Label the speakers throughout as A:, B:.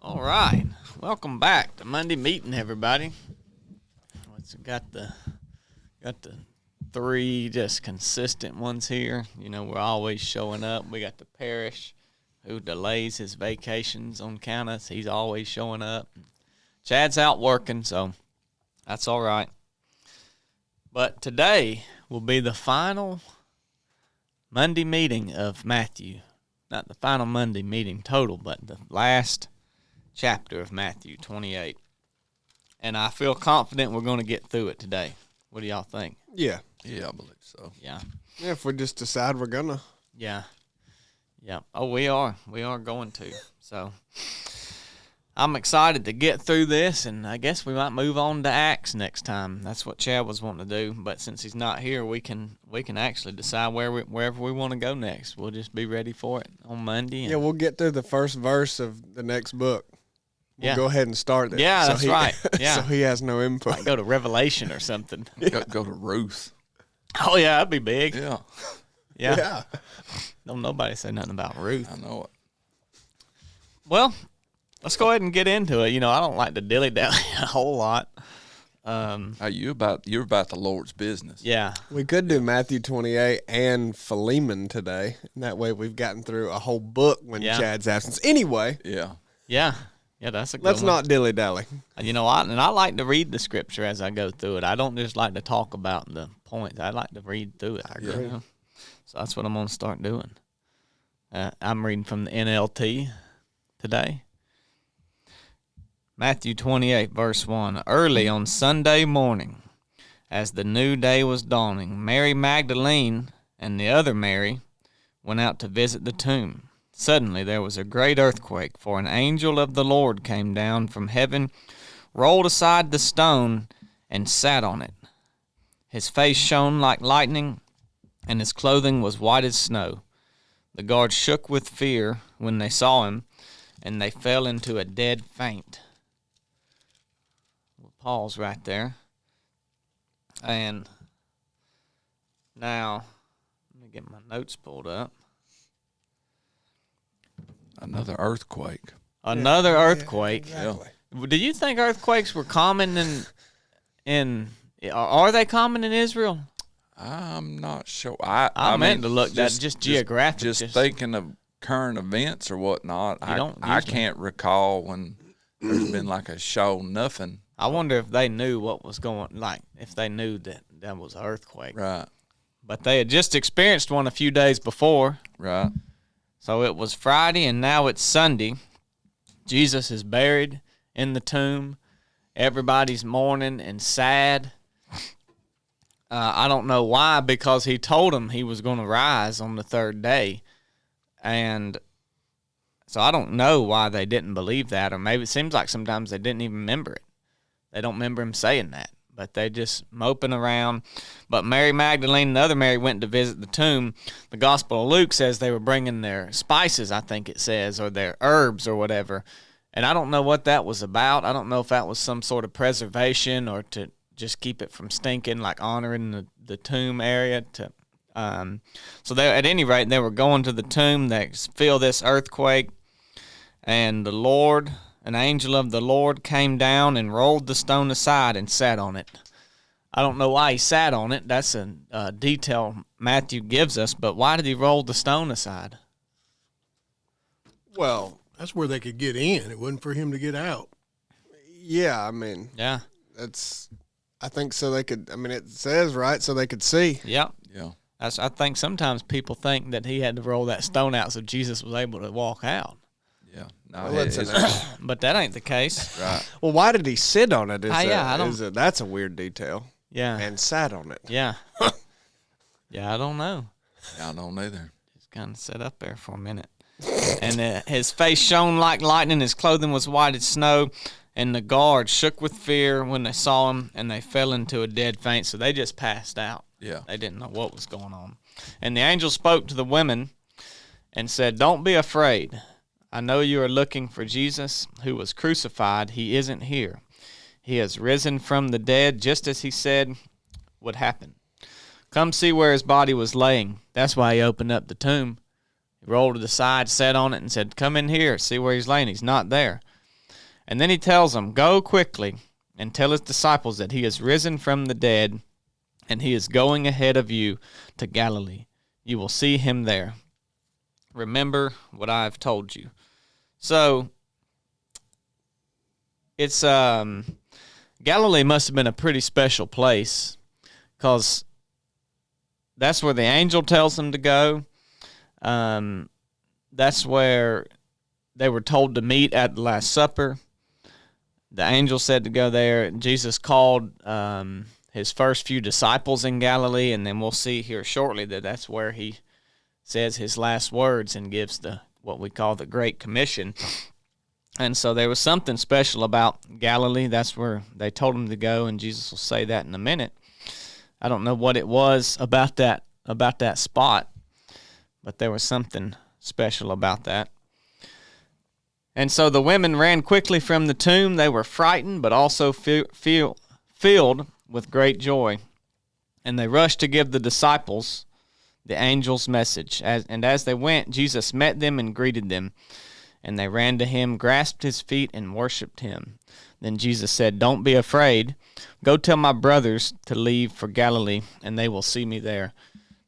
A: All right, welcome back to Monday meeting, everybody. Got the three just consistent ones here. You know, we're always showing up. We got the parish who delays his vacations on count of us. He's always showing up. Chad's out working, so that's all right. But today will be the final Monday meeting of Matthew. Not the final Monday meeting total, but the last chapter of Matthew 28. And I feel confident we're going to get through it today. What do y'all think?
B: Yeah,
C: I believe so.
A: Yeah.
B: Yeah, if we just decide we're going to.
A: Yeah. Oh, we are. We are going to. So I'm excited to get through this, and I guess we might move on to Acts next time. That's what Chad was wanting to do. But since he's not here, we can actually decide wherever we want to go next. We'll just be ready for it on Monday.
B: Yeah, we'll get through the first verse of the next book. We'll go ahead and start it.
A: Yeah, that's right. Yeah.
B: So he has no input.
A: Might go to Revelation or something.
C: Go to Ruth.
A: Oh, yeah, that'd be big.
C: Yeah.
A: Yeah. Don't nobody say nothing about Ruth.
C: I know it.
A: Well, let's go ahead and get into it. You know, I don't like to dilly-dally a whole lot.
C: You're about the Lord's business.
A: Yeah.
B: We could do Matthew 28 and Philemon today. And that way we've gotten through a whole book when Chad's absence. Anyway.
C: Yeah.
A: Yeah. Yeah, that's a good
B: Let's
A: one.
B: not dilly-dally.
A: You know, I like to read the scripture as I go through it. I don't just like to talk about the points. I like to read through it.
B: I agree.
A: You know? So that's what I'm going to start doing. I'm reading from the NLT today. Matthew 28, verse 1. Early on Sunday morning, as the new day was dawning, Mary Magdalene and the other Mary went out to visit the tomb. Suddenly there was a great earthquake, for an angel of the Lord came down from heaven, rolled aside the stone, and sat on it. His face shone like lightning, and his clothing was white as snow. The guards shook with fear when they saw him, and they fell into a dead faint. We'll pause right there. And now, let me get my notes pulled up.
C: Another earthquake.
A: Another earthquake.
B: Yeah, exactly.
A: Do you think earthquakes were common are they common in Israel?
C: I'm not sure. I
A: meant
C: mean,
A: to look that just geographic.
C: Just thinking of current events or whatnot. I can't recall when there's been like a show, nothing.
A: I wonder if they knew what was going, like if they knew that was an earthquake.
C: Right.
A: But they had just experienced one a few days before.
C: Right.
A: So it was Friday and now it's Sunday. Jesus is buried in the tomb. Everybody's mourning and sad. I don't know why, because he told them he was going to rise on the third day. And so I don't know why they didn't believe that, or maybe it seems like sometimes they didn't even remember it. They don't remember him saying that, but they just moping around. But Mary Magdalene and the other Mary went to visit the tomb. The Gospel of Luke says they were bringing their spices, I think it says, or their herbs or whatever. And I don't know what that was about. I don't know if that was some sort of preservation or to just keep it from stinking, like honoring the tomb area. So they, at any rate, they were going to the tomb. They feel this earthquake, and an angel of the Lord came down and rolled the stone aside and sat on it. I don't know why he sat on it. That's a detail Matthew gives us, but why did he roll the stone aside?
B: Well,
D: that's where they could get in. It wasn't for him to get out.
B: yeah, I mean,
A: Yeah.
B: I think so they could, I mean, it says, right, so they could see.
A: Yep.
C: Yeah.
A: I think sometimes people think that he had to roll that stone out so Jesus was able to walk out.
C: Yeah. No,
B: Well, it's
A: But that ain't the case.
C: right.
B: Well, why did he sit on it? That's a weird detail.
A: Yeah.
B: And sat on it.
A: Yeah. Yeah, I don't know.
C: I don't either.
A: Just kind of sat up there for a minute. And his face shone like lightning, his clothing was white as snow, and the guards shook with fear when they saw him, and they fell into a dead faint. So they just passed out.
C: Yeah.
A: They didn't know what was going on. And the angel spoke to the women and said, "Don't be afraid. I know you are looking for Jesus who was crucified. He isn't here. He has risen from the dead, just as he said would happen. Come see where his body was laying." That's why he opened up the tomb. He rolled it aside, sat on it, and said, "Come in here, see where he's laying. He's not there." And then he tells them, "Go quickly and tell his disciples that he is risen from the dead, and he is going ahead of you to Galilee. You will see him there. Remember what I have told you." So it's Galilee must have been a pretty special place, because that's where the angel tells them to go. That's where they were told to meet at the Last Supper. The angel said to go there. Jesus called his first few disciples in Galilee, and then we'll see here shortly that that's where he says his last words and gives the what we call the Great Commission. And so there was something special about Galilee. That's where they told him to go, and Jesus will say that in a minute. I don't know what it was about that spot, but there was something special about that. And so the women ran quickly from the tomb. They were frightened, but also filled with great joy. And they rushed to give the disciples the angel's message. As they went, Jesus met them and greeted them. And they ran to him, grasped his feet, and worshipped him. Then Jesus said, "Don't be afraid. Go tell my brothers to leave for Galilee, and they will see me there."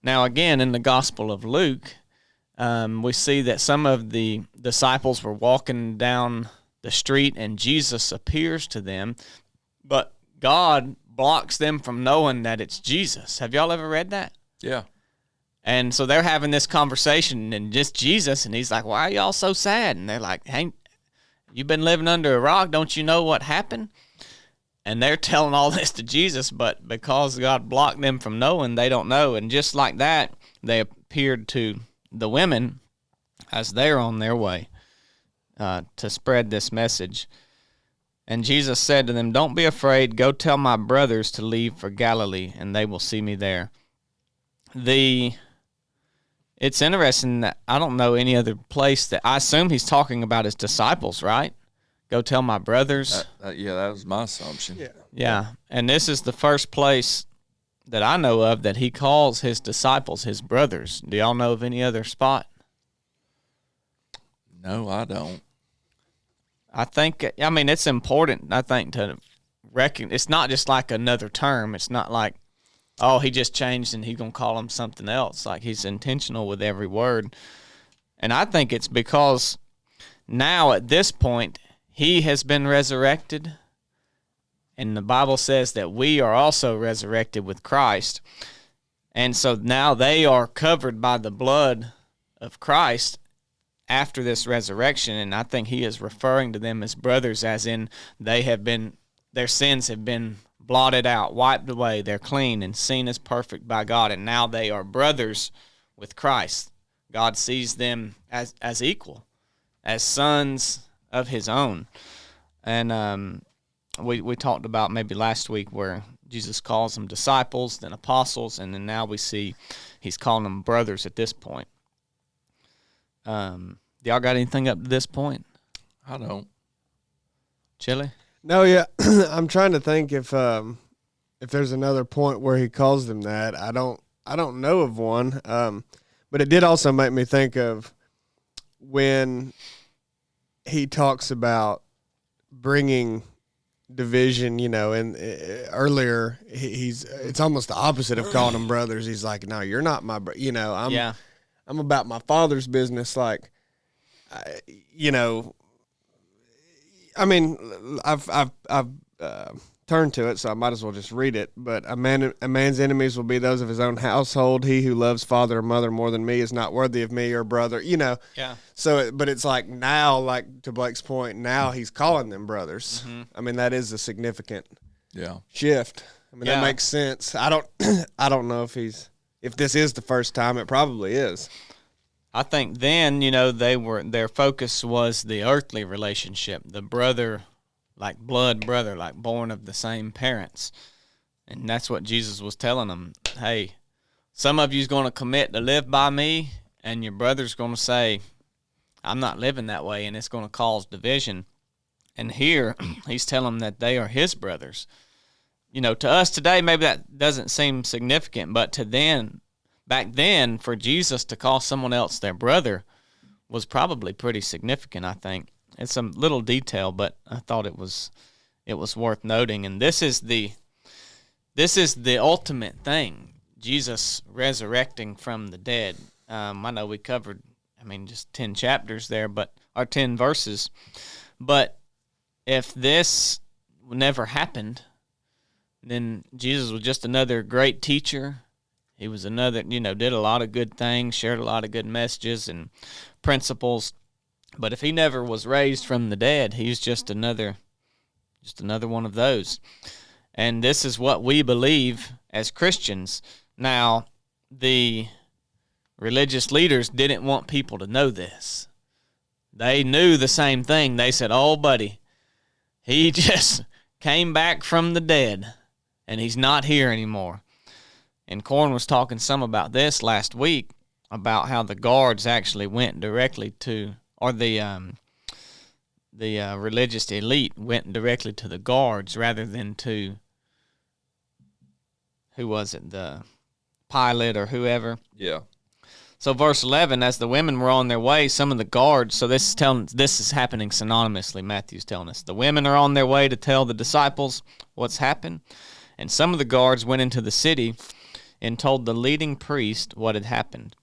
A: Now, again, in the Gospel of Luke, we see that some of the disciples were walking down the street, and Jesus appears to them, but God blocks them from knowing that it's Jesus. Have y'all ever read that?
C: Yeah.
A: And so they're having this conversation, and just Jesus, and he's like, "Why are y'all so sad?" And they're like, "Hey, you've been living under a rock. Don't you know what happened?" And they're telling all this to Jesus, but because God blocked them from knowing, they don't know. And just like that, they appeared to the women as they're on their way to spread this message. And Jesus said to them, "Don't be afraid. Go tell my brothers to leave for Galilee, and they will see me there." It's interesting that I don't know any other place that I assume he's talking about his disciples, right? Go tell my brothers.
C: Yeah, that was my assumption.
A: Yeah. And this is the first place that I know of that he calls his disciples his brothers. Do y'all know of any other spot?
C: No, I don't.
A: I mean, it's important, I think, to recognize. It's not just like another term. It's not like, oh, he just changed and he's going to call him something else. Like, he's intentional with every word. And I think it's because now at this point, he has been resurrected. And the Bible says that we are also resurrected with Christ. And so now they are covered by the blood of Christ after this resurrection. And I think he is referring to them as brothers, as in their sins have been blotted out, wiped away. They're clean and seen as perfect by God. And now they are brothers with Christ. God sees them as equal, as sons of his own. And we talked about maybe last week where Jesus calls them disciples, then apostles, and then now we see he's calling them brothers at this point. Y'all got anything up to this point?
C: I don't.
A: Chili?
B: No, yeah. I'm trying to think if there's another point where he calls them that. I don't know of one. But it did also make me think of when he talks about bringing division, and earlier it's almost the opposite of calling them brothers. He's like, "No, you're not my I'm about my Father's business." Like, I mean, I've turned to it, so I might as well just read it. But a man's enemies will be those of his own household. He who loves father or mother more than me is not worthy of me or brother. Yeah. So, but it's like now, like to Blake's point, now he's calling them brothers. Mm-hmm. I mean, that is a significant shift. I mean, that makes sense. I don't know if this is the first time. It probably is.
A: I think then, their focus was the earthly relationship, the brother, like blood brother, like born of the same parents. And that's what Jesus was telling them. Hey, some of you's going to commit to live by me, and your brother's going to say, I'm not living that way, and it's going to cause division. And here, he's telling them that they are his brothers. To us today, maybe that doesn't seem significant, but to them, back then, for Jesus to call someone else their brother was probably pretty significant, I think. it's a little detail, but I thought it was worth noting. And this is the ultimate thing: Jesus resurrecting from the dead. I know we covered, just 10 chapters there, or 10 verses. But if this never happened, then Jesus was just another great teacher. He was another, did a lot of good things, shared a lot of good messages and principles. But if he never was raised from the dead, he's just another one of those. And this is what we believe as Christians. Now, the religious leaders didn't want people to know this. They knew the same thing. They said, "Oh, buddy, he just came back from the dead, and he's not here anymore." And Corn was talking some about this last week, about how the guards actually went directly to, or the religious elite went directly to the guards rather than to, who was it, the Pilate or whoever.
C: Yeah.
A: So verse 11, as the women were on their way, some of the guards, so this is happening synonymously, Matthew's telling us. The women are on their way to tell the disciples what's happened, and some of the guards went into the city and told the leading priest what had happened.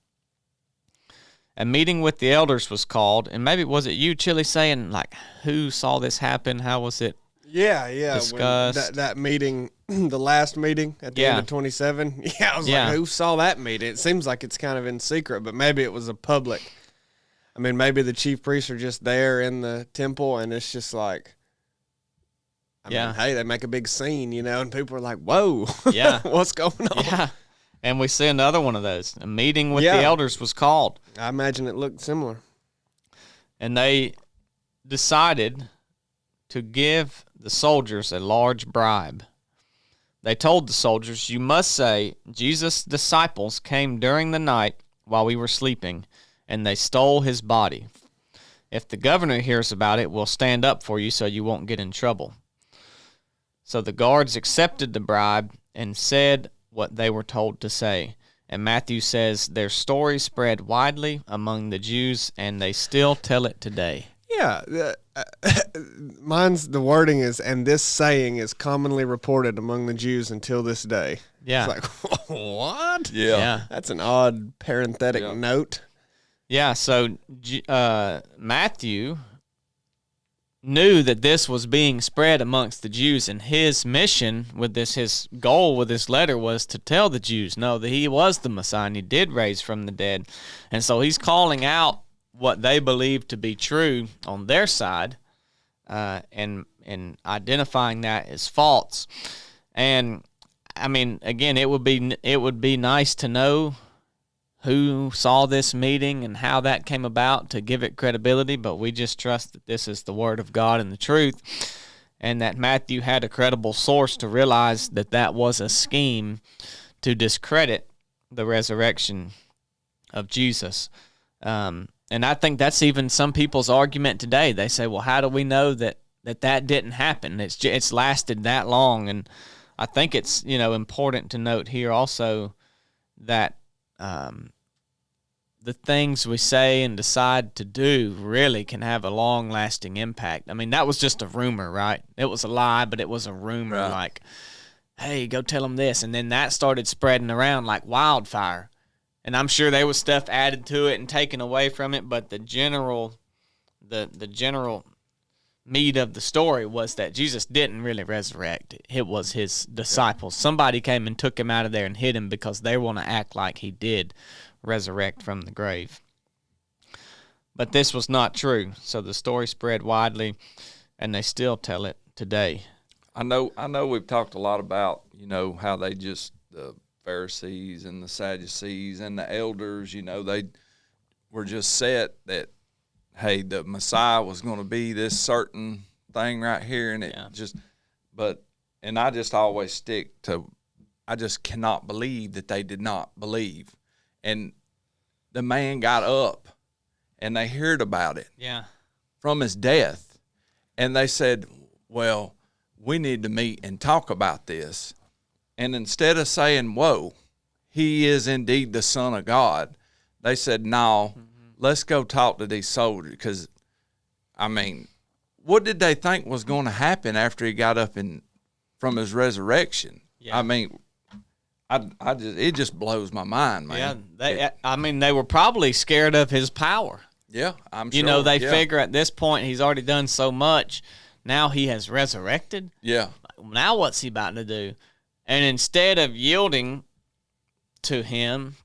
A: A meeting with the elders was called, and maybe was it you, Chili, saying, like, who saw this happen? How was it discussed?
B: That meeting, the last meeting at the end of 27. Yeah, I was like, who saw that meeting? It seems like it's kind of in secret, but maybe it was a public. Maybe the chief priests are just there in the temple, and it's just like, hey, they make a big scene, and people are like, whoa, what's going on?
A: Yeah. And we see another one of those. A meeting with the elders was called.
B: I imagine it looked similar.
A: And they decided to give the soldiers a large bribe. They told the soldiers, "You must say, 'Jesus' disciples came during the night while we were sleeping, and they stole his body. If the governor hears about it, we'll stand up for you so you won't get in trouble.'" So the guards accepted the bribe and said what they were told to say. And Matthew says their story spread widely among the Jews, and they still tell it today.
B: Yeah, mine's the wording is, "and this saying is commonly reported among the Jews until this day."
A: Yeah.
B: It's like, what?
A: Yeah.
B: That's an odd parenthetic note.
A: Yeah, so Matthew knew that this was being spread amongst the Jews, and his mission with this, his goal with this letter was to tell the Jews, no, that he was the Messiah and he did raise from the dead. And so he's calling out what they believe to be true on their side, and identifying that as false. And again, it would be nice to know who saw this meeting and how that came about to give it credibility, but we just trust that this is the Word of God and the truth, and that Matthew had a credible source to realize that that was a scheme to discredit the resurrection of Jesus. And I think that's even some people's argument today. They say, well, how do we know that didn't happen? It's lasted that long. And I think it's important to note here also that the things we say and decide to do really can have a long-lasting impact. That was just a rumor, right? It was a lie, but it was a rumor, right. Like, hey, go tell them this. And then that started spreading around like wildfire. And I'm sure there was stuff added to it and taken away from it, but the general meat of the story was that Jesus didn't really resurrect. It was his disciples. Somebody came and took him out of there and hid him because they want to act like he did resurrect from the grave. But this was not true. So the story spread widely, and they still tell it today.
C: I know we've talked a lot about, how they just, the Pharisees and the Sadducees and the elders, they were just set that, hey, the Messiah was going to be this certain thing right here, and and I just always stick to, I just cannot believe that they did not believe. And the man got up, and they heard about it from his death, and they said, well, we need to meet and talk about this. And instead of saying, whoa, he is indeed the Son of God, they said, no, let's go talk to these soldiers, because I mean, what did they think was going to happen after he got up from his resurrection?
A: Yeah.
C: I mean, it just blows my mind, man.
A: Yeah, they were probably scared of his power.
C: Yeah, I'm sure.
A: You know, they figure at this point he's already done so much. Now he has resurrected.
C: Yeah.
A: Now what's he about to do? And instead of yielding to him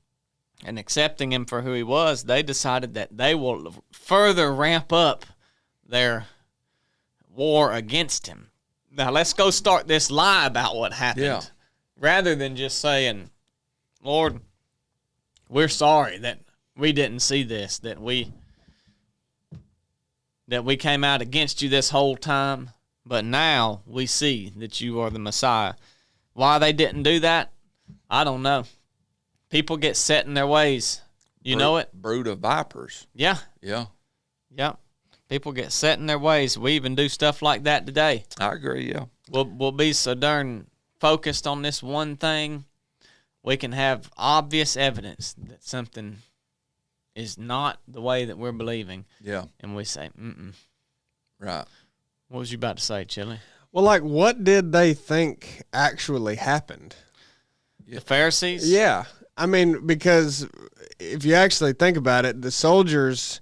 A: and accepting him for who he was, they decided that they will further ramp up their war against him. Now let's go start this lie about what happened.
C: Yeah.
A: Rather than just saying, Lord, we're sorry that we didn't see this, that we came out against you this whole time, but now we see that you are the Messiah. Why they didn't do that, I don't know. People get set in their ways. You know it?
C: Brood of vipers.
A: Yeah.
C: Yeah.
A: Yeah. People get set in their ways. We even do stuff like that today.
C: I agree, yeah.
A: We'll be so darn focused on this one thing, we can have obvious evidence that something is not the way that we're believing.
C: Yeah.
A: And we say,
C: Right.
A: What was you about to say, Chili?
B: Well, like, what did they think actually happened?
A: The Pharisees?
B: Yeah. I mean, because if you actually think about it, the soldiers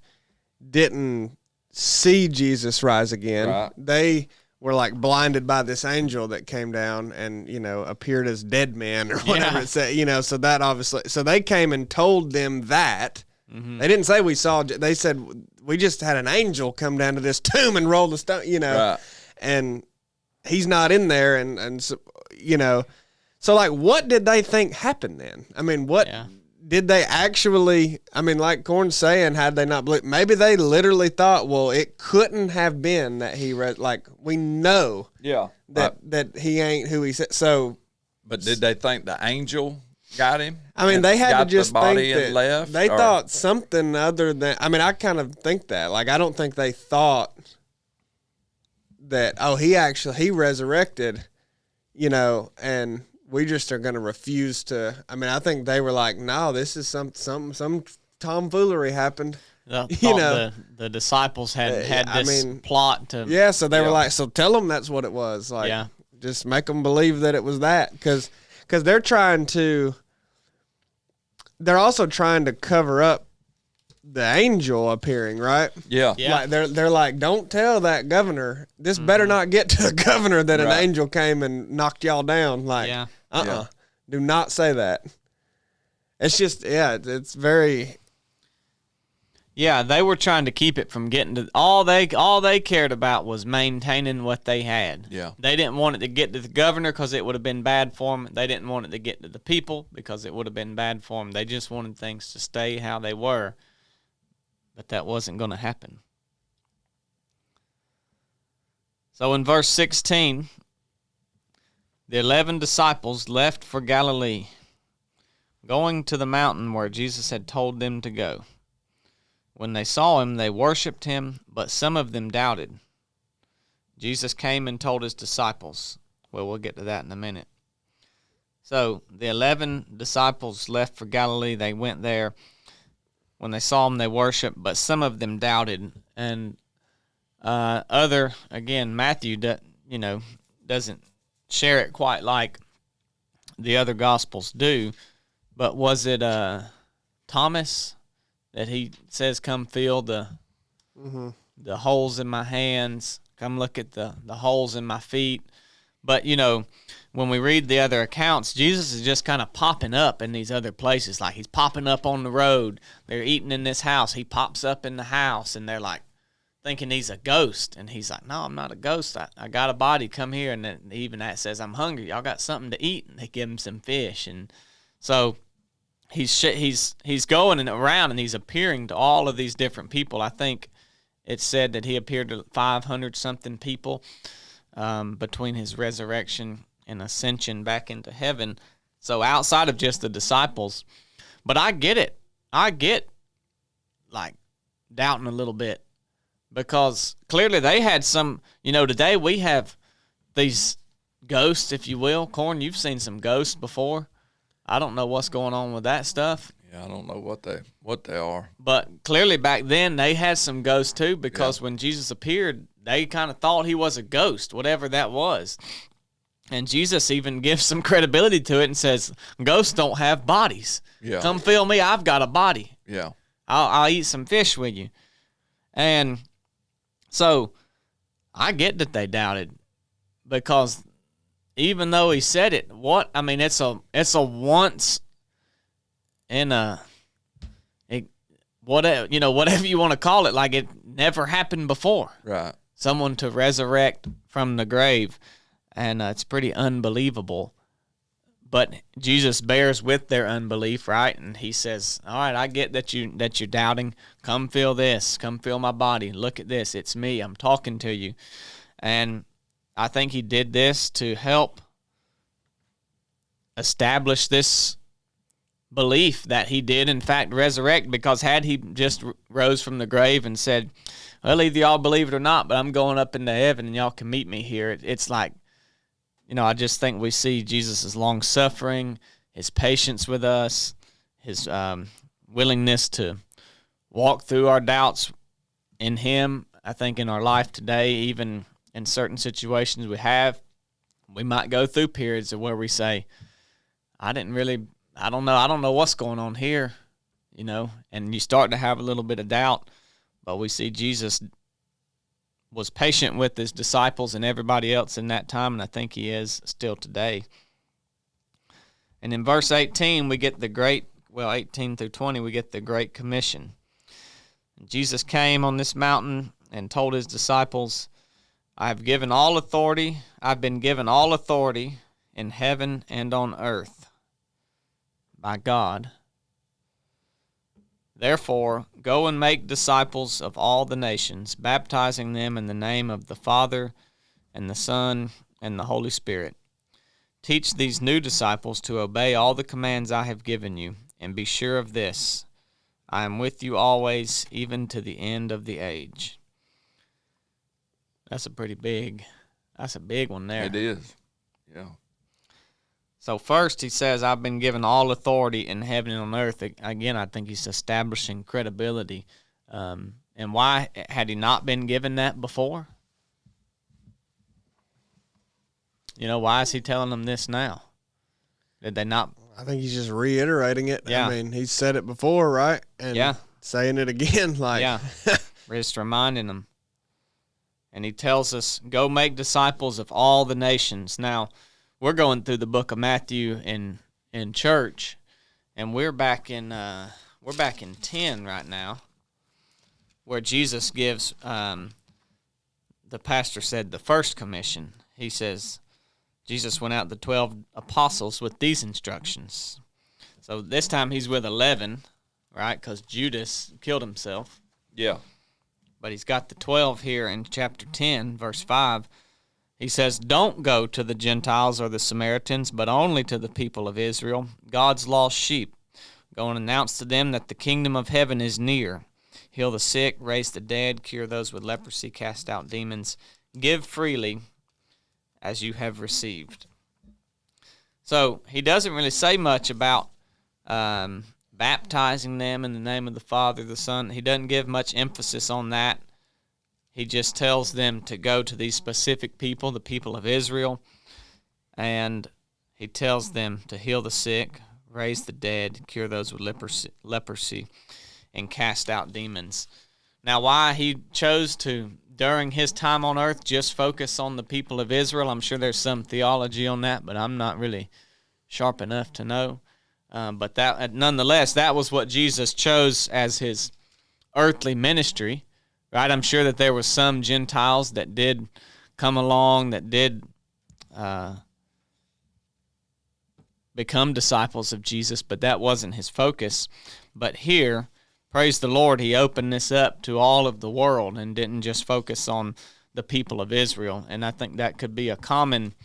B: didn't see Jesus rise again.
C: Right.
B: They were like blinded by this angel that came down and, appeared as dead men or whatever it said, so that obviously, so they came and told them that. Mm-hmm. They didn't say we saw, they said we just had an angel come down to this tomb and roll the stone,
C: Right.
B: and he's not in there. And so, so like, what did they think happened then? I mean, what did they actually, like Corn's saying, had they not believed, maybe they literally thought, well, it couldn't have been that we know that he ain't who he said. So,
C: but did they think the angel got him?
B: They had to just
C: the body
B: think
C: and
B: that
C: left,
B: they thought something other than, I kind of think that, like, I don't think they thought that, he resurrected, and we just are going to refuse to. I think they were like, no, this is some tomfoolery happened.
A: The disciples had this plot to.
B: Yeah, so they were like, so tell them that's what it was. Like, just make them believe that it was that, because they're trying to. They're also trying to cover up the angel appearing, right?
C: Yeah.
B: Like they're like, don't tell that governor. This better not get to the governor that an angel came and knocked y'all down. Like, do not say that. It's just, it's very.
A: Yeah, they were trying to keep it from getting to all they cared about was maintaining what they had.
C: Yeah.
A: They didn't want it to get to the governor because it would have been bad for them. They didn't want it to get to the people because it would have been bad for them. They just wanted things to stay how they were. But that wasn't going to happen. So in verse 16, the 11 disciples left for Galilee, going to the mountain where Jesus had told them to go. When they saw him, they worshipped him, but some of them doubted. Jesus came and told his disciples. Well, we'll get to that in a minute. So the 11 disciples left for Galilee. They went there. When they saw him, they worshiped, but some of them doubted. And Matthew, doesn't share it quite like the other Gospels do. But was it Thomas that he says, come feel the holes in my hands, come look at the holes in my feet? But, when we read the other accounts, Jesus is just kind of popping up in these other places. Like, he's popping up on the road. They're eating in this house. He pops up in the house, and they're like thinking he's a ghost. And he's like, no, I'm not a ghost. I got a body. Come here. And then even that says, I'm hungry. Y'all got something to eat? And they give him some fish. And so he's going and around, and he's appearing to all of these different people. I think it said that he appeared to 500-something people between his resurrection and ascension back into heaven. So outside of just the disciples. But I get it. I get, like, doubting a little bit. Because clearly they had some, today we have these ghosts, if you will. Corn, you've seen some ghosts before. I don't know what's going on with that stuff.
C: Yeah, I don't know what they are.
A: But clearly back then they had some ghosts too, because when Jesus appeared, they kind of thought he was a ghost, whatever that was. And Jesus even gives some credibility to it and says, ghosts don't have bodies.
C: Yeah.
A: Come feel me, I've got a body.
C: Yeah.
A: I'll eat some fish with you. And so I get that they doubted, because even though he said it, it's a once in whatever you want to call it, like it never happened before.
C: Right.
A: Someone to resurrect from the grave, and it's pretty unbelievable. But Jesus bears with their unbelief, right? And he says, "All right, I get that you're doubting. Come feel this. Come feel my body. Look at this. It's me. I'm talking to you." And I think he did this to help establish this belief that he did, in fact, resurrect. Because had he just rose from the grave and said, "Well, either y'all believe it or not, but I'm going up into heaven and y'all can meet me here," it's like, I just think we see Jesus' long-suffering, his patience with us, his willingness to walk through our doubts in him. I think in our life today, even in certain situations we might go through periods of where we say, I don't know what's going on here, and you start to have a little bit of doubt. But we see Jesus was patient with his disciples and everybody else in that time, and I think he is still today. And in verse 18, we get 18 through 20, we get the Great Commission. Jesus came on this mountain and told his disciples, I've been given all authority in heaven and on earth by God. Therefore, go and make disciples of all the nations, baptizing them in the name of the Father and the Son and the Holy Spirit. Teach these new disciples to obey all the commands I have given you, and be sure of this, I am with you always, even to the end of the age. That's a big one there.
C: It is. Yeah.
A: So first he says, I've been given all authority in heaven and on earth. Again, I think he's establishing credibility. And why had he not been given that before? Why is he telling them this now? Did they not?
B: I think he's just reiterating it.
A: Yeah.
B: I mean, he's said it before, right? And saying it again,
A: We're just reminding them. And he tells us, go make disciples of all the nations. Now, we're going through the book of Matthew in church, and we're back in 10 right now, where Jesus gives the pastor said the first commission. He says Jesus went out to the 12 apostles with these instructions. So this time he's with 11, right? Because Judas killed himself.
C: Yeah.
A: But he's got the 12 here in chapter 10, verse 5. He says, don't go to the Gentiles or the Samaritans, but only to the people of Israel, God's lost sheep. Go and announce to them that the kingdom of heaven is near. Heal the sick, raise the dead, cure those with leprosy, cast out demons. Give freely as you have received. So he doesn't really say much about baptizing them in the name of the Father, the Son. He doesn't give much emphasis on that. He just tells them to go to these specific people, the people of Israel, and he tells them to heal the sick, raise the dead, cure those with leprosy, and cast out demons. Now, why he chose to, during his time on earth, just focus on the people of Israel, I'm sure there's some theology on that, but I'm not really sharp enough to know. But that, nonetheless, that was what Jesus chose as his earthly ministry. Right, I'm sure that there were some Gentiles that did come along, that did become disciples of Jesus, but that wasn't his focus. But here, praise the Lord, he opened this up to all of the world and didn't just focus on the people of Israel. And I think that could be a common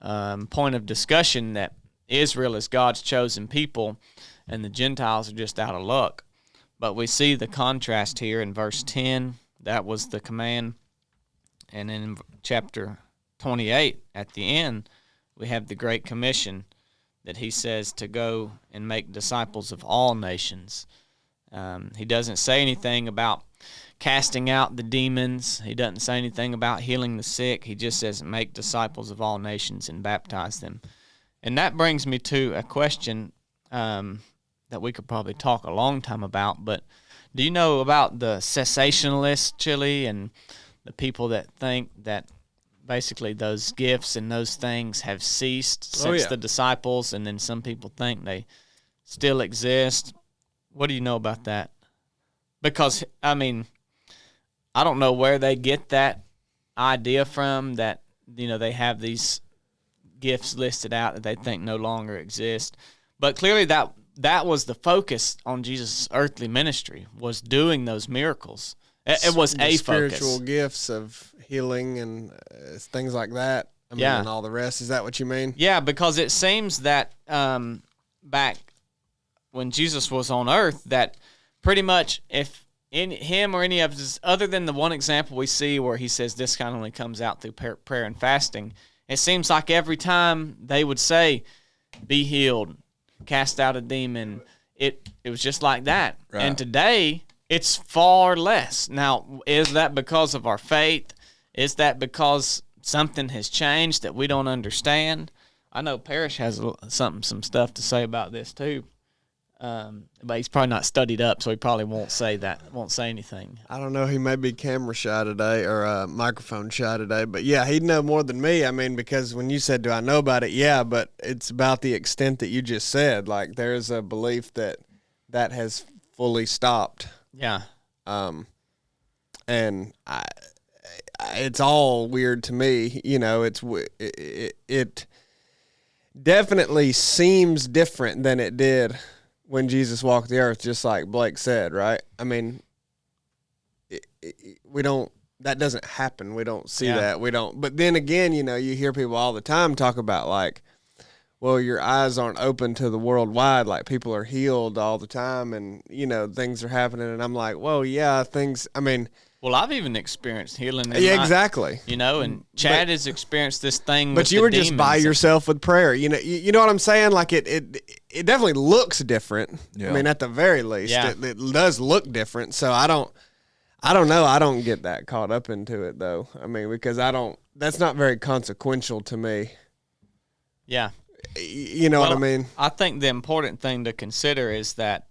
A: point of discussion, that Israel is God's chosen people and the Gentiles are just out of luck. But we see the contrast here in verse 10. That was the command. And in chapter 28, at the end, we have the Great Commission. that he says to go and make disciples of all nations. He doesn't say anything about casting out the demons. He doesn't say anything about healing the sick. He just says, make disciples of all nations and baptize them. And that brings me to a question that we could probably talk a long time about, but do you know about the cessationalists, Chili, and the people that think that basically those gifts and those things have ceased since the disciples, and then some people think they still exist? What do you know about that? Because, I mean, I don't know where they get that idea from, that, you know, they have these gifts listed out that they think no longer exist. But clearly that was the focus on Jesus' earthly ministry, was doing those miracles. It was
B: the
A: a
B: spiritual
A: focus.
B: gifts of healing and things like that. I mean, and all the rest. Is that what you mean?
A: Yeah, because it seems that back when Jesus was on earth, that pretty much if him or any of his, other than the one example we see where he says this kind of only comes out through prayer and fasting, it seems like every time they would say, be healed, cast out a demon, it was just like that.
C: Right.
A: And today, it's far less. Now, is that because of our faith? Is that because something has changed that we don't understand? I know Parrish has some stuff to say about this too. But he's probably not studied up, so he probably won't say anything.
B: I don't know. He may be camera shy today or microphone shy today. But, yeah, he'd know more than me. I mean, because when you said, do I know about it? Yeah, but it's about the extent that you just said. Like, there's a belief that has fully stopped.
A: Yeah.
B: And it's all weird to me. You know, it definitely seems different than it did when Jesus walked the earth, just like Blake said, right? I mean, that doesn't happen. We don't see that. We don't. But then again, you know, you hear people all the time talk about, like, well, your eyes aren't open to the worldwide. Like, people are healed all the time and, you know, things are happening. And I'm like, well, yeah,
A: Well, I've even experienced healing.
B: Yeah, exactly.
A: You know, and Chad has experienced this thing.
B: But
A: with
B: you
A: the
B: were just by
A: demons.
B: yourself with prayer. You know, you know what I'm saying? Like it definitely looks different.
C: Yeah.
B: I mean, at the very least,
A: Yeah.
B: it does look different. So I don't know. I don't get that caught up into it though. I mean, because that's not very consequential to me.
A: Yeah.
B: You know what I mean?
A: I think the important thing to consider is that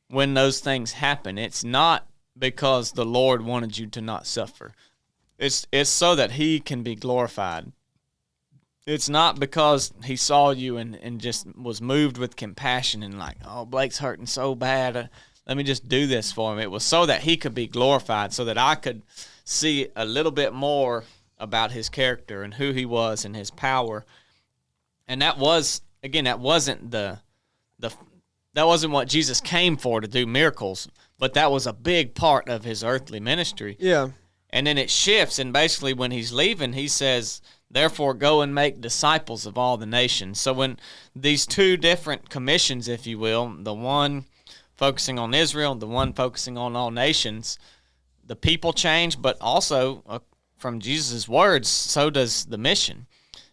A: when those things happen, it's not because the Lord wanted you to not suffer. It's so that he can be glorified. It's not because he saw you and just was moved with compassion and like, oh, Blake's hurting so bad. Let me just do this for him. It was so that he could be glorified, so that I could see a little bit more about his character and who he was and his power. And that wasn't that wasn't what Jesus came for, to do miracles, but that was a big part of his earthly ministry.
B: Yeah.
A: And then it shifts, and basically when he's leaving, he says, therefore go and make disciples of all the nations. So when these two different commissions, if you will, the one focusing on Israel, the one focusing on all nations, the people change, but also from Jesus' words, so does the mission.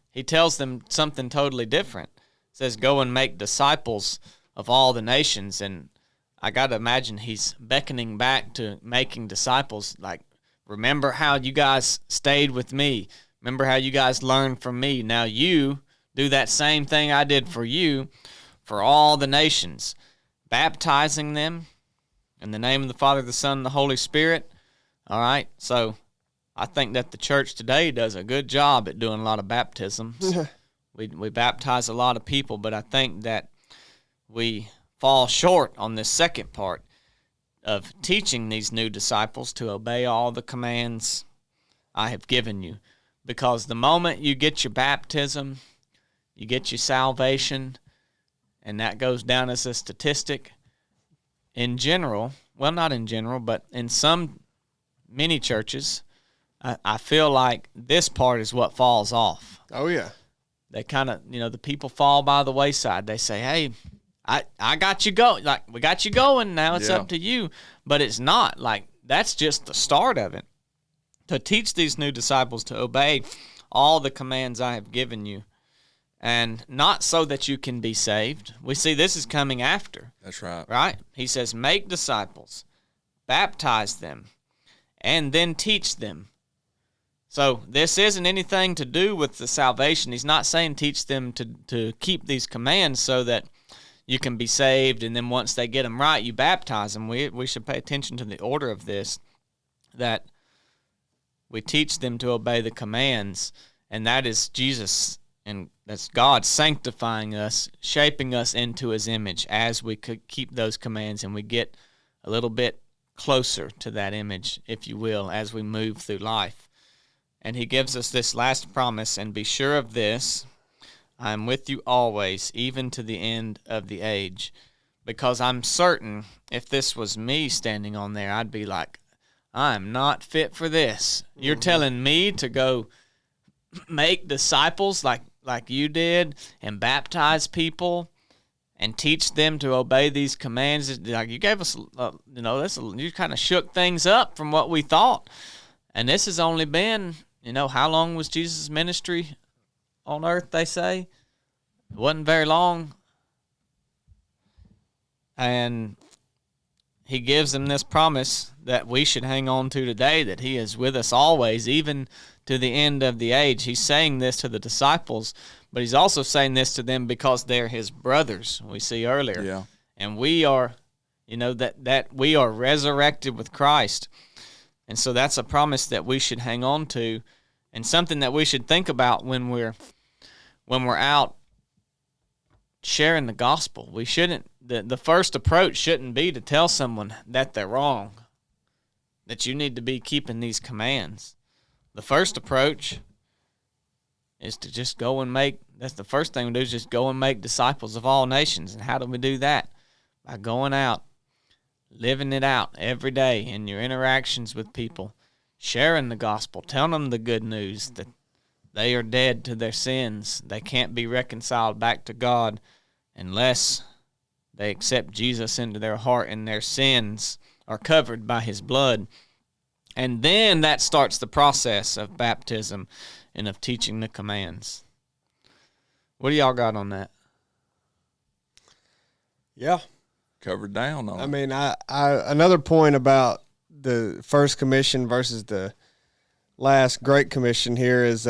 A: He tells them something totally different. He says, go and make disciples of all the nations. And I got to imagine he's beckoning back to making disciples. Like, remember how you guys stayed with me. Remember how you guys learned from me. Now you do that same thing I did for you, for all the nations, baptizing them in the name of the Father, the Son, and the Holy Spirit. All right, so I think that the church today does a good job at doing a lot of baptisms. We baptize a lot of people, but I think that we fall short on this second part of teaching these new disciples to obey all the commands I have given you. Because the moment you get your baptism, you get your salvation, and that goes down as a statistic. In general, well, not in general, but in many churches, I feel like this part is what falls off.
B: Oh yeah.
A: They kind of, the people fall by the wayside. They say, hey, I got you going. Like, we got you going. Now it's up to you. But it's not. Like, that's just the start of it. To teach these new disciples to obey all the commands I have given you. and not so that you can be saved. We see this is coming after.
C: That's right.
A: Right? He says, make disciples, baptize them, and then teach them. So this isn't anything to do with the salvation. He's not saying teach them to keep these commands so that you can be saved, and then once they get them right, you baptize them. We should pay attention to the order of this, that we teach them to obey the commands, and that is Jesus, and that's God sanctifying us, shaping us into his image as we could keep those commands, and we get a little bit closer to that image, if you will, as we move through life. And he gives us this last promise, and be sure of this, I am with you always, even to the end of the age. Because I'm certain if this was me standing on there, I'd be like, I'm not fit for this. You're telling me to go make disciples like you did and baptize people and teach them to obey these commands. Like you gave us, you kind of shook things up from what we thought. And this has only been, how long was Jesus' ministry on earth, they say? It wasn't very long. And he gives them this promise that we should hang on to today, that he is with us always, even to the end of the age. He's saying this to the disciples, but he's also saying this to them because they're his brothers, we see earlier.
C: Yeah.
A: And we are, that we are resurrected with Christ. And so that's a promise that we should hang on to, and something that we should think about when we're out sharing the gospel. We shouldn't, the first approach shouldn't be to tell someone that they're wrong, that you need to be keeping these commands. The first approach is to just go and that's the first thing we do, is just go and make disciples of all nations. And how do we do that? By going out, living it out every day in your interactions with people, sharing the gospel, telling them the good news that they are dead to their sins. They can't be reconciled back to God unless they accept Jesus into their heart, and their sins are covered by his blood. And then that starts the process of baptism and of teaching the commands. What do y'all got on that?
B: Yeah.
C: Covered down on it.
B: I mean, I another point about the first commission versus the last great commission here is,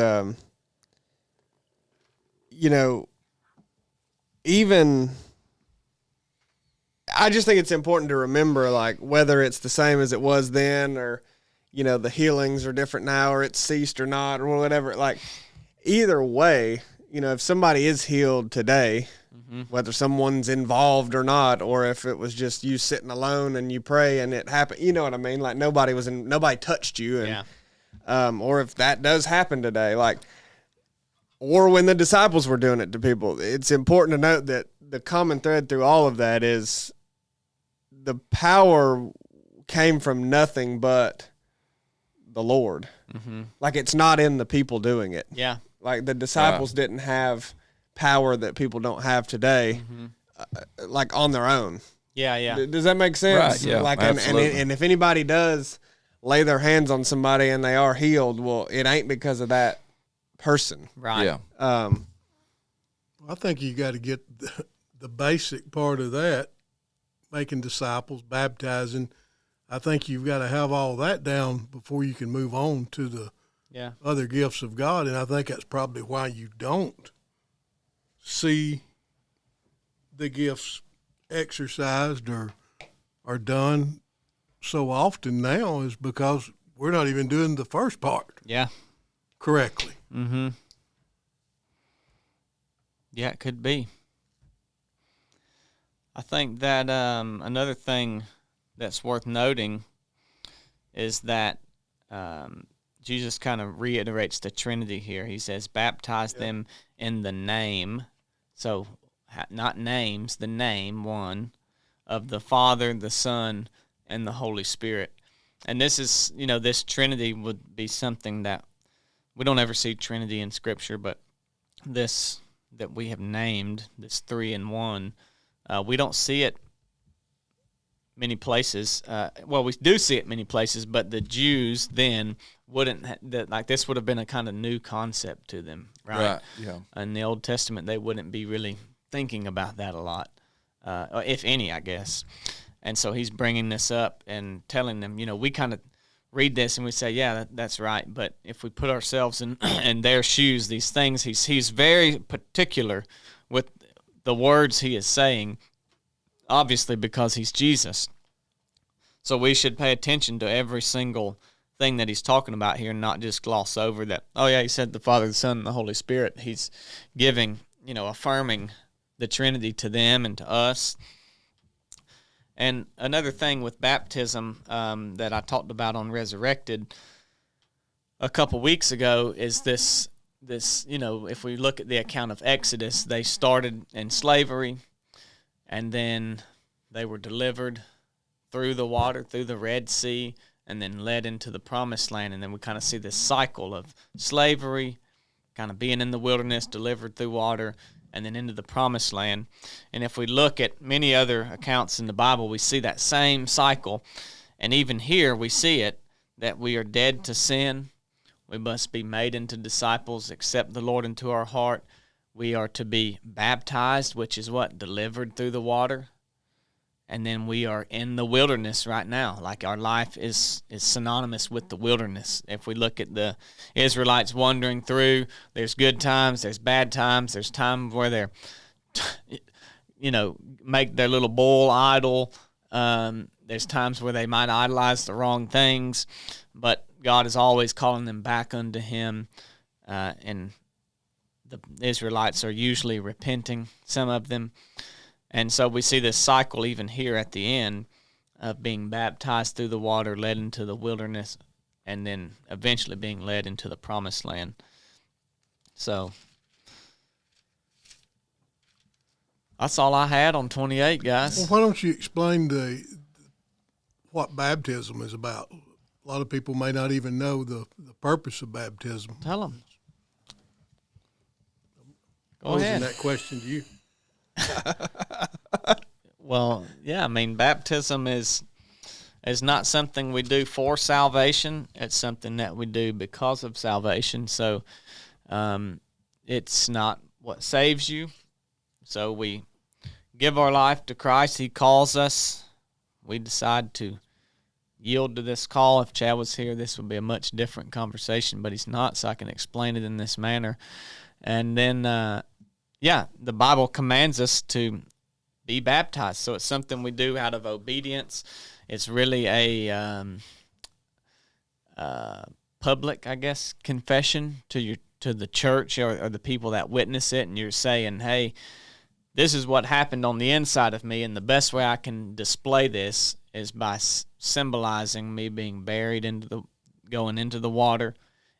B: even I just think it's important to remember, like, whether it's the same as it was then, or, the healings are different now, or it's ceased or not, or whatever. Like, either way, if somebody is healed today, whether someone's involved or not, or if it was just you sitting alone and you pray and it happened, you know what I mean? Like, nobody touched you. And, or if that does happen today, like, or when the disciples were doing it to people, it's important to note that the common thread through all of that is the power came from nothing but the Lord. Mm-hmm. Like, it's not in the people doing it.
A: Yeah.
B: Like, the disciples didn't have power that people don't have today, like, on their own.
A: Yeah.
B: Does that make sense?
C: Right, yeah,
B: like,
C: absolutely.
B: and if anybody does lay their hands on somebody and they are healed, well, it ain't because of that person.
A: Right.
C: Yeah.
D: I think you got to get the basic part of that, making disciples, baptizing. I think you've got to have all that down before you can move on to the other gifts of God. And I think that's probably why you don't see the gifts exercised or done so often now, is because we're not even doing the first part correctly.
A: Mm-hmm. Yeah, it could be. I think that another thing that's worth noting is that Jesus kind of reiterates the Trinity here. He says, baptize them in the name. So, not names, the name, one, of the Father, the Son, and the Holy Spirit. And this is, this Trinity would be something that we don't ever see Trinity in Scripture, but this that we have named, this 3 in 1, we don't see it many places. Well, we do see it many places, but the Jews then wouldn't like this would have been a kind of new concept to them, right?
C: Yeah.
A: In the Old Testament, they wouldn't be really thinking about that a lot, or if any, I guess. And so he's bringing this up and telling them, we kind of read this and we say, yeah, that's right. But if we put ourselves in in their shoes, these things, he's very particular with the words he is saying, obviously because he's Jesus. So we should pay attention to every single thing that he's talking about here and not just gloss over that, oh yeah, he said the Father, the Son, and the Holy Spirit. He's giving, affirming the Trinity to them and to us. And another thing with baptism that I talked about on Resurrected a couple weeks ago is this, if we look at the account of Exodus, they started in slavery, and then they were delivered through the water, through the Red Sea, and then led into the Promised Land. And then we kind of see this cycle of slavery, kind of being in the wilderness, delivered through water, and then into the Promised Land. And if we look at many other accounts in the Bible, we see that same cycle. And even here we see it, that we are dead to sin. We must be made into disciples, accept the Lord into our heart. We are to be baptized, which is what? Delivered through the water. And then we are in the wilderness right now. Like our life is synonymous with the wilderness. If we look at the Israelites wandering through, there's good times, there's bad times, there's times where they're, make their little bull idol. There's times where they might idolize the wrong things, but God is always calling them back unto Him, and the Israelites are usually repenting, some of them. And so we see this cycle even here at the end of being baptized through the water, led into the wilderness, and then eventually being led into the Promised Land. So that's all I had on 28, guys.
D: Well, why don't you explain what baptism is about? A lot of people may not even know the purpose of baptism.
A: Tell them. Go
D: Posing
A: ahead.
D: that question to you.
A: Well, yeah, baptism is not something we do for salvation. It's something that we do because of salvation. So it's not what saves you. So we give our life to Christ. He calls us. We decide to yield to this call. If Chad was here, this would be a much different conversation, but he's not, so I can explain it in this manner. And then the Bible commands us to be baptized. So it's something we do out of obedience. It's really a public, I guess, confession to the church or the people that witness it, and you're saying, hey, this is what happened on the inside of me, and the best way I can display this is by symbolizing me being buried going into the water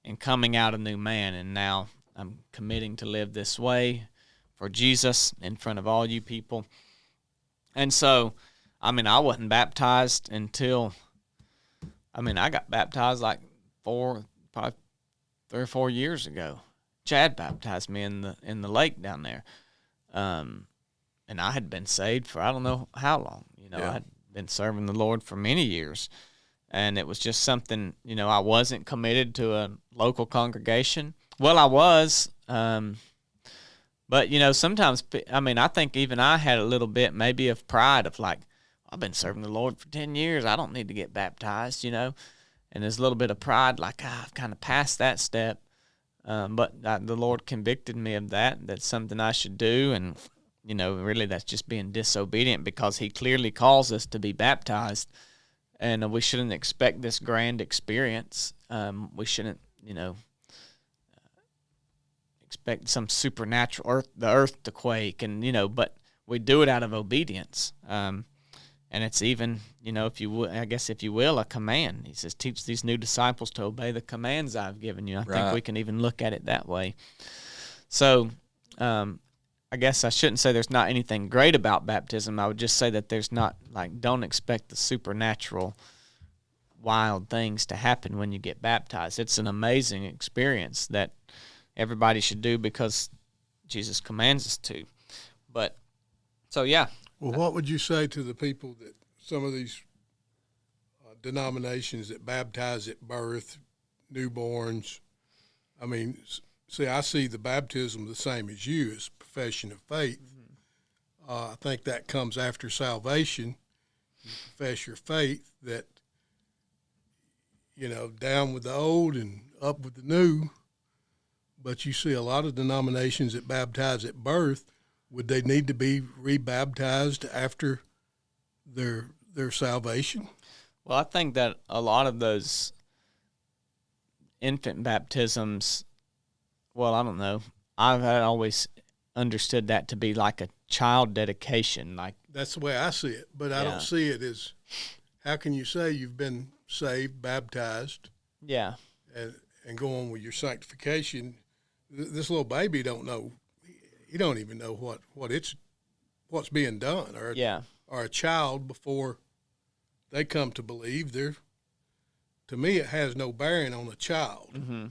A: and coming out a new man, and now I'm committing to live this way for Jesus in front of all you people. And so, I wasn't baptized until, I got baptized like probably 3 or 4 years ago. Chad baptized me in the lake down there. And I had been saved for I don't know how long. I had been serving the Lord for many years. And it was just something, I wasn't committed to a local congregation. Well, I was, but, sometimes, I think even I had a little bit maybe of pride of like, I've been serving the Lord for 10 years. I don't need to get baptized, And there's a little bit of pride, like, I've kind of passed that step. But the Lord convicted me of that. That's something I should do. And, really that's just being disobedient because He clearly calls us to be baptized. And we shouldn't expect this grand experience. We shouldn't, expect some supernatural the earth to quake, and but we do it out of obedience. And it's even, if you will, a command. He says, teach these new disciples to obey the commands I've given you. I think we can even look at it that way. So I guess I shouldn't say there's not anything great about baptism. I would just say that there's not, don't expect the supernatural wild things to happen when you get baptized. It's an amazing experience that everybody should do because Jesus commands us to. But, so yeah.
D: Well, what would you say to the people that some of these denominations that baptize at birth, newborns. I mean, see, I see the baptism the same as you, as profession of faith. I think that comes after salvation. You profess your faith that, down with the old and up with the new. But you see a lot of denominations that baptize at birth. Would they need to be rebaptized after their salvation?
A: Well, I think that a lot of those infant baptisms, well, I don't know. I've always understood that to be like a child dedication. Like
D: that's the way I see it, but I don't see it as, how can you say you've been saved, baptized, and go on with your sanctification? This little baby don't know. He don't even know what's being done, or a child before they come to believe. To me, it has no bearing on a child.
A: Mm-hmm.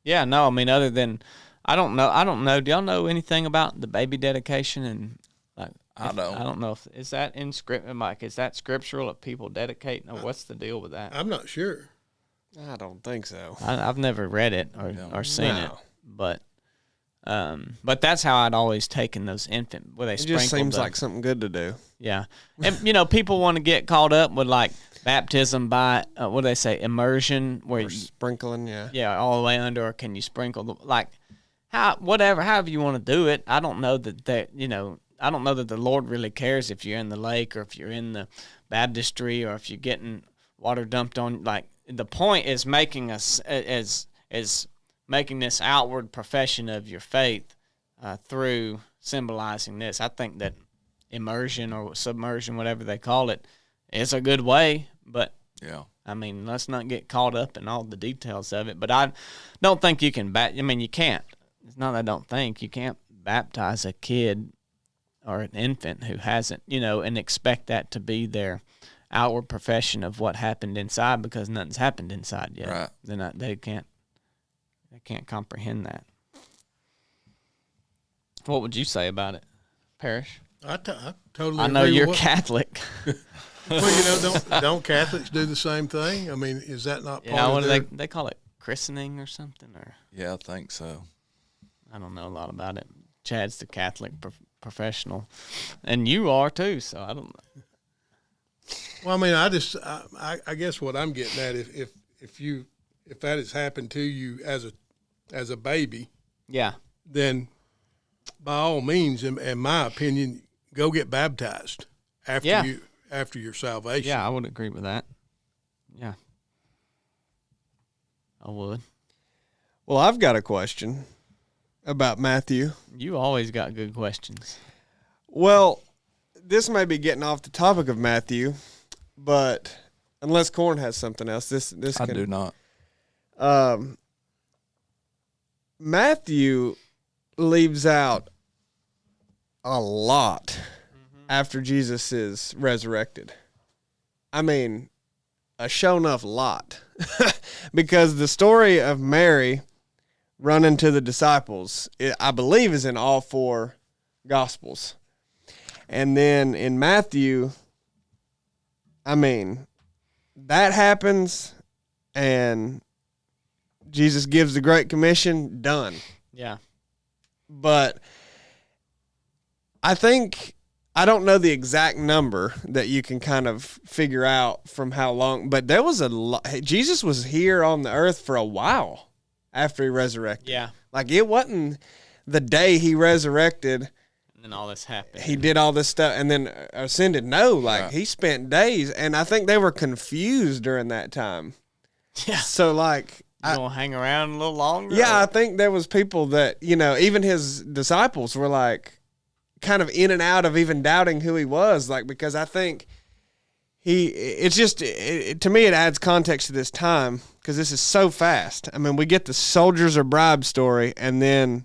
A: Yeah, no, I mean, other than I don't know. Do y'all know anything about the baby dedication? And like,
C: I don't
A: know if is that in script, Mike? Is that scriptural if people dedicate? No, what's the deal with that?
D: I'm not sure.
B: I don't think so.
A: I've never read it or seen it, but that's how I'd always taken those infant. Where they
B: it just seems like something good to do.
A: Yeah, and people want to get caught up with like baptism by what do they say, immersion, where you
B: sprinkling,
A: all the way under, or can you sprinkle however you want to do it. I don't know that I don't know that the Lord really cares if you're in the lake or if you're in the baptistry or if you're getting water dumped on. Like the point is making us is making this outward profession of your faith through symbolizing this. I think that immersion or submersion, whatever they call it, is a good way, but I mean, let's not get caught up in all the details of it. But I don't think you can you can't. It's not that I don't think you can't baptize a kid or an infant who hasn't, and expect that to be their outward profession of what happened inside, because nothing's happened inside yet.
C: Right.
A: They can't comprehend that. What would you say about it, Parrish?
D: I totally.
A: I know
D: agree
A: you're
D: with
A: Catholic.
D: Well, don't Catholics do the same thing? I mean, is that not part of
A: what
D: their...
A: do they call it, christening or something? Or
C: Yeah, I think so.
A: I don't know a lot about it. Chad's the Catholic professional, and you are too. So I don't know.
D: Well, I mean, I guess what I'm getting at, if that has happened to you as a baby, then by all means, in my opinion, go get baptized after your salvation.
A: Yeah, I would agree with that. Yeah, I would.
B: Well, I've got a question about Matthew.
A: You always got good questions.
B: Well, this may be getting off the topic of Matthew, but unless Corn has something else, this
C: I do not.
B: Matthew leaves out a lot after Jesus is resurrected. I mean, a show enough lot. Because the story of Mary running to the disciples, I believe, is in all four Gospels. And then in Matthew, I mean, that happens, and Jesus gives the Great Commission, done.
A: Yeah.
B: But I don't know the exact number that you can kind of figure out from how long, but there was Jesus was here on the earth for a while after he resurrected.
A: Yeah.
B: Like, it wasn't the day he resurrected.
A: And then all this happened.
B: He did all this stuff and then ascended. No, he spent days, and I think they were confused during that time.
A: Yeah.
B: So, like,
A: you gonna hang around a little longer?
B: Yeah, I think there was people that, even his disciples were like kind of in and out of even doubting who he was, like, because I think to me it adds context to this time, because this is so fast. I mean, we get the soldiers are bribed story, and then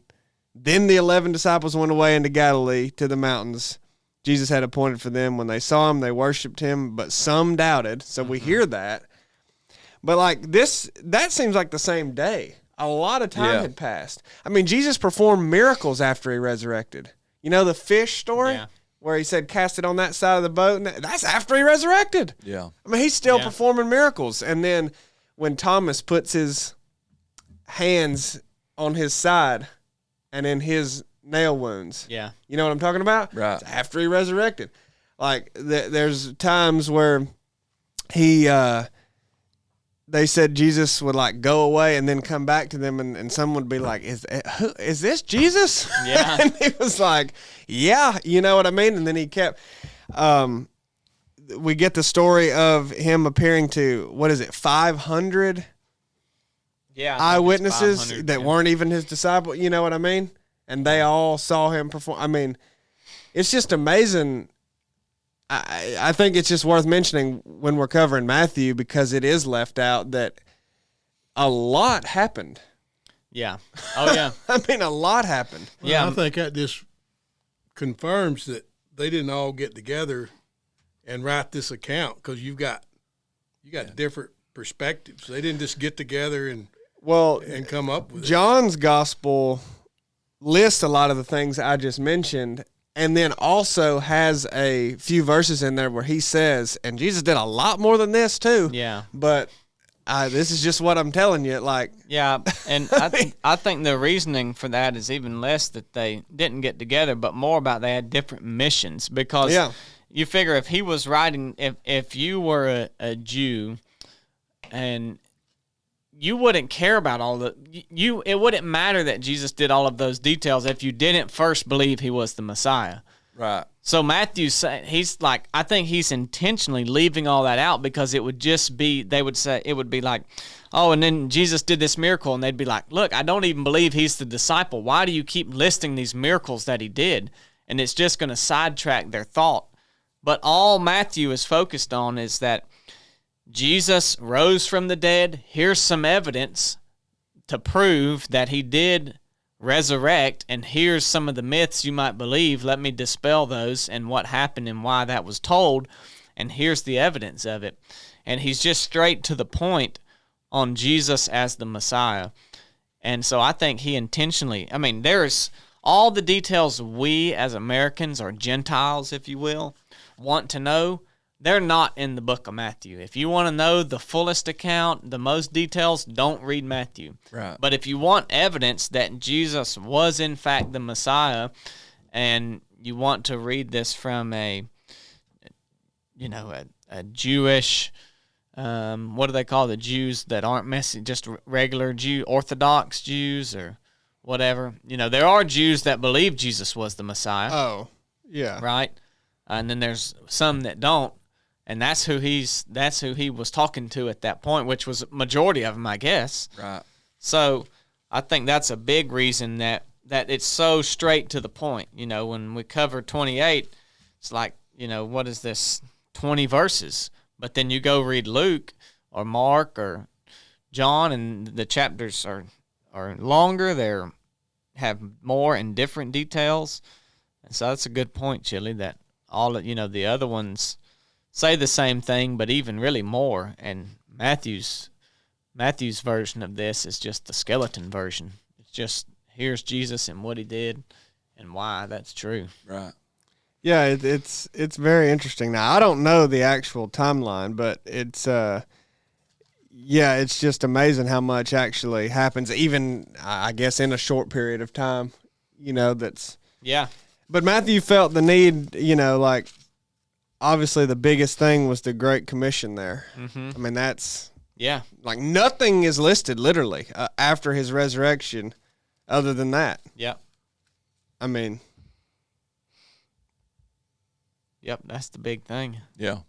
B: the 11 disciples went away into Galilee to the mountains Jesus had appointed for them. When they saw him, they worshiped him, but some doubted. So we hear that. But like that seems like the same day. A lot of time had passed. I mean, Jesus performed miracles after he resurrected. You know the fish story?
A: Yeah.
B: where he said, cast it on that side of the boat. And that's after he resurrected.
C: Yeah.
B: I mean, he's still performing miracles. And then when Thomas puts his hands on his side and in his nail wounds.
A: Yeah.
B: You know what I'm talking about?
C: Right.
B: It's after he resurrected. Like, there's times where they said Jesus would like go away and then come back to them, and someone would be like, is this Jesus?
A: Yeah.
B: And he was like, yeah, you know what I mean? And then he kept, we get the story of him appearing to, 500 eyewitnesses that weren't even his disciples, you know what I mean? And they all saw him perform. I mean, it's just amazing. I think it's just worth mentioning when we're covering Matthew, because it is left out that a lot happened.
A: Yeah. Oh, yeah.
B: I mean, a lot happened.
D: Well,
A: Yeah.
D: I think that just confirms that they didn't all get together and write this account, because you got different perspectives. They didn't just get together and come up with
B: John's gospel lists a lot of the things I just mentioned, and then also has a few verses in there where he says, and Jesus did a lot more than this too.
A: Yeah.
B: But this is just what I'm telling you. Like,
A: Yeah, and I think the reasoning for that is even less that they didn't get together, but more about they had different missions. Because you figure if he was writing, if you were a Jew, and you wouldn't care about all it wouldn't matter that Jesus did all of those details if you didn't first believe he was the Messiah.
C: Right.
A: So Matthew's saying, he's like, I think he's intentionally leaving all that out, because it would just be, they would say, it would be like, oh, and then Jesus did this miracle, and they'd be like, look, I don't even believe he's the disciple. Why do you keep listing these miracles that he did? And it's just going to sidetrack their thought. But all Matthew is focused on is that Jesus rose from the dead. Here's some evidence to prove that he did resurrect, and here's some of the myths you might believe. Let me dispel those and what happened and why that was told, and here's the evidence of it. And he's just straight to the point on Jesus as the Messiah. And so I think he intentionally, I mean, there's all the details we as Americans, or Gentiles, if you will, want to know. They're not in the book of Matthew. If you want to know the fullest account, the most details, don't read Matthew.
C: Right.
A: But if you want evidence that Jesus was in fact the Messiah, and you want to read this from a Jewish, what do they call the Jews that aren't messy, just regular Jew, Orthodox Jews or whatever. There are Jews that believe Jesus was the Messiah.
B: oh, yeah.
A: Right? And then there's some that don't. And that's who he was talking to at that point, which was a majority of them, I guess.
C: Right.
A: So I think that's a big reason that it's so straight to the point. When we cover 28, it's like, what is this, 20 verses? But then you go read Luke or Mark or John, and the chapters are longer. They have more and different details. And so that's a good point, Chili, that all the other ones say the same thing, but even really more. And Matthew's version of this is just the skeleton version. It's just, here's Jesus and what he did and why that's true.
C: Right.
B: Yeah, it's very interesting. Now, I don't know the actual timeline, but it's it's just amazing how much actually happens, even I guess in a short period of time. That's But Matthew felt the need, like, obviously the biggest thing was the Great Commission there.
A: Mm-hmm.
B: I mean, that's
A: like
B: nothing is listed literally after his resurrection, other than that.
A: Yep.
B: I mean.
A: Yep, that's the big thing.
C: Yeah.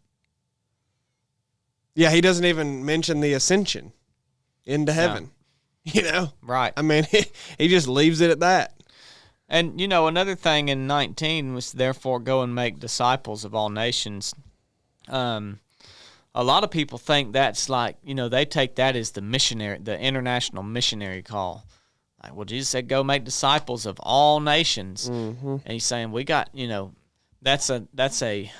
B: Yeah, he doesn't even mention the ascension into heaven.
A: Right.
B: I mean, he just leaves it at that.
A: And, another thing in 19 was, therefore, go and make disciples of all nations. A lot of people think that's like, they take that as the international missionary call. Like, well, Jesus said, go make disciples of all nations. Mm-hmm. And he's saying, we got, that's a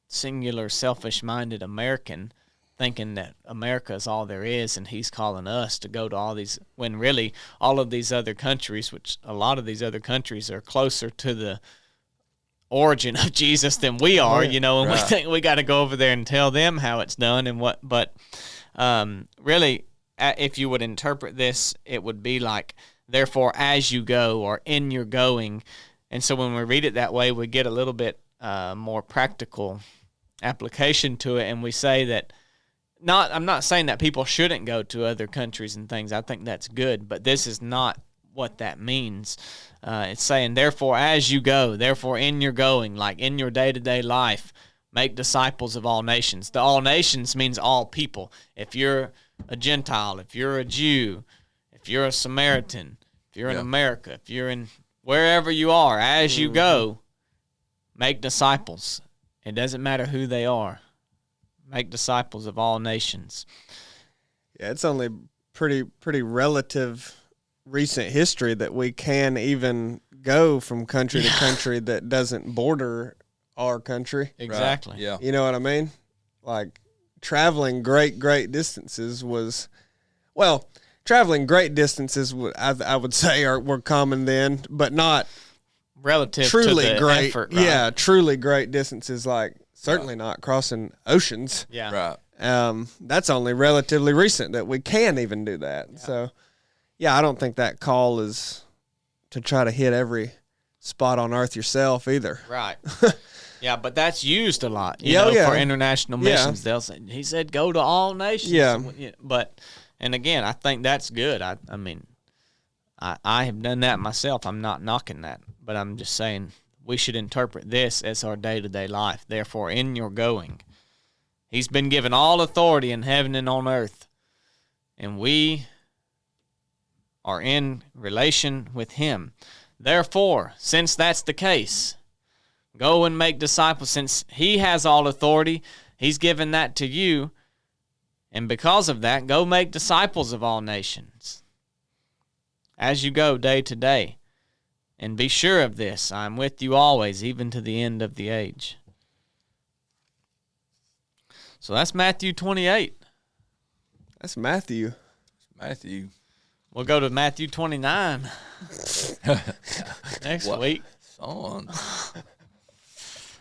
A: singular, selfish-minded American thinking that America is all there is, and he's calling us to go to all these, when really all of these other countries, which a lot of these other countries are closer to the origin of Jesus than we are, you know, and we
C: Right.
A: think we got to go over there and tell them how it's done and what. But really, if you would interpret this, it would be like, therefore, as you go, or in your going. And so when we read it that way, we get a little bit more practical application to it, and we say that I'm not saying that people shouldn't go to other countries and things. I think that's good, but this is not what that means. It's saying, therefore, as you go, therefore, in your going, like in your day-to-day life, make disciples of all nations. The all nations means all people. If you're a Gentile, if you're a Jew, if you're a Samaritan, if you're in America, if you're in wherever you are, as you go, make disciples. It doesn't matter who they are. Make disciples of all nations.
B: Yeah, it's only pretty relative recent history that we can even go from country to country that doesn't border our country.
A: Exactly.
C: Right. Yeah.
B: You know what I mean? Like traveling great distances was, well, traveling great distances I would say were common then, but not
A: Relative
B: truly
A: to the
B: great.
A: effort, right?
B: Yeah, truly great distances, like certainly not crossing oceans.
A: Yeah.
C: Right.
B: That's only relatively recent that we can even do that. Yeah. So, yeah, I don't think that call is to try to hit every spot on earth yourself either.
A: Right. Yeah, but that's used a lot, you
B: Yeah,
A: know,
B: yeah.
A: for international missions. They'll say, he said, go to all nations.
B: Yeah.
A: But, and again, I think that's good. I mean, I have done that myself. I'm not knocking that, but I'm just saying we should interpret this as our day-to-day life. Therefore, in your going, he's been given all authority in heaven and on earth, and we are in relation with him. Therefore, since that's the case, go and make disciples. Since he has all authority, he's given that to you, and because of that, go make disciples of all nations as you go day to day. And be sure of this, I'm with you always, even to the end of the age. So that's Matthew 28.
B: That's Matthew.
C: Matthew.
A: We'll go to Matthew 29 next week.
C: Son.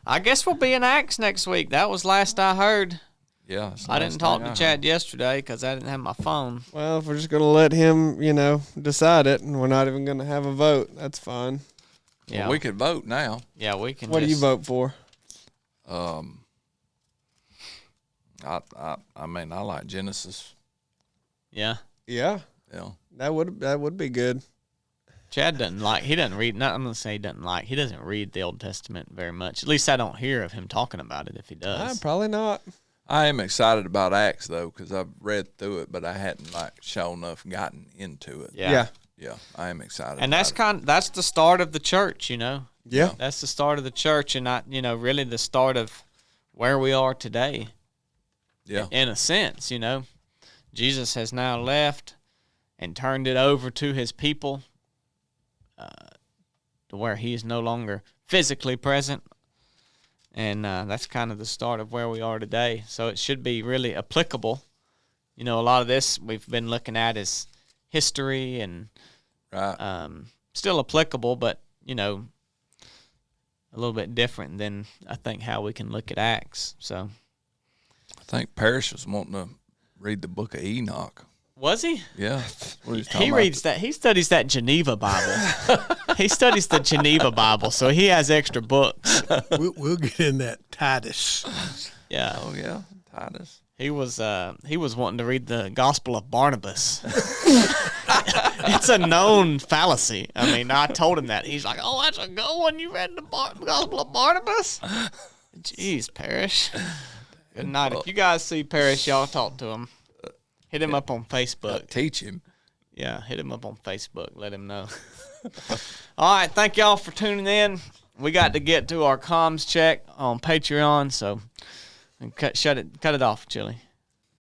A: I guess we'll be in Acts next week. That was last I heard.
C: Yeah.
A: I didn't talk to Chad yesterday because I didn't have my phone.
B: Well, if we're just going to let him, decide it, and we're not even going to have a vote, that's fine.
A: Yeah,
C: Well, we could vote now.
A: Yeah, we can.
B: What do you vote for?
C: I mean, I like Genesis.
A: Yeah,
B: Yeah,
C: Yeah.
B: that would be good.
A: Chad doesn't like. He doesn't read. Not, I'm gonna say he doesn't like. He doesn't read the Old Testament very much. At least I don't hear of him talking about it. If he does,
B: Probably not.
C: I am excited about Acts though, because I've read through it, but I hadn't sure enough gotten into it.
A: Yeah.
C: Yeah, I am excited.
A: And
C: about
A: that's the start of the church.
B: Yeah.
A: That's the start of the church, and really the start of where we are today.
C: Yeah.
A: In a sense, Jesus has now left and turned it over to his people, to where he is no longer physically present. And that's kind of the start of where we are today. So it should be really applicable. A lot of this we've been looking at is history and
C: Right.
A: still applicable, but, a little bit different than I think how we can look at Acts. So
C: I think Parrish was wanting to read the book of Enoch.
A: was he?
C: Yeah. That's what he's talking
A: He
C: about.
A: reads that. He studies that Geneva Bible. He studies the Geneva Bible, so he has extra books.
D: We'll get in that Titus.
A: Yeah,
C: Oh, yeah. Titus.
A: he was wanting to read the Gospel of Barnabas. It's a known fallacy. I mean, I told him that. He's like, "Oh, that's a good one. You read the Gospel of Barnabas?" Jeez, Parrish. Good night. If you guys see Parrish, y'all talk to him. Hit him up on Facebook.
C: Teach him.
A: Yeah, hit him up on Facebook. Let him know. All right, thank y'all for tuning in. We got to get to our comms check on Patreon, so cut it off, Chili.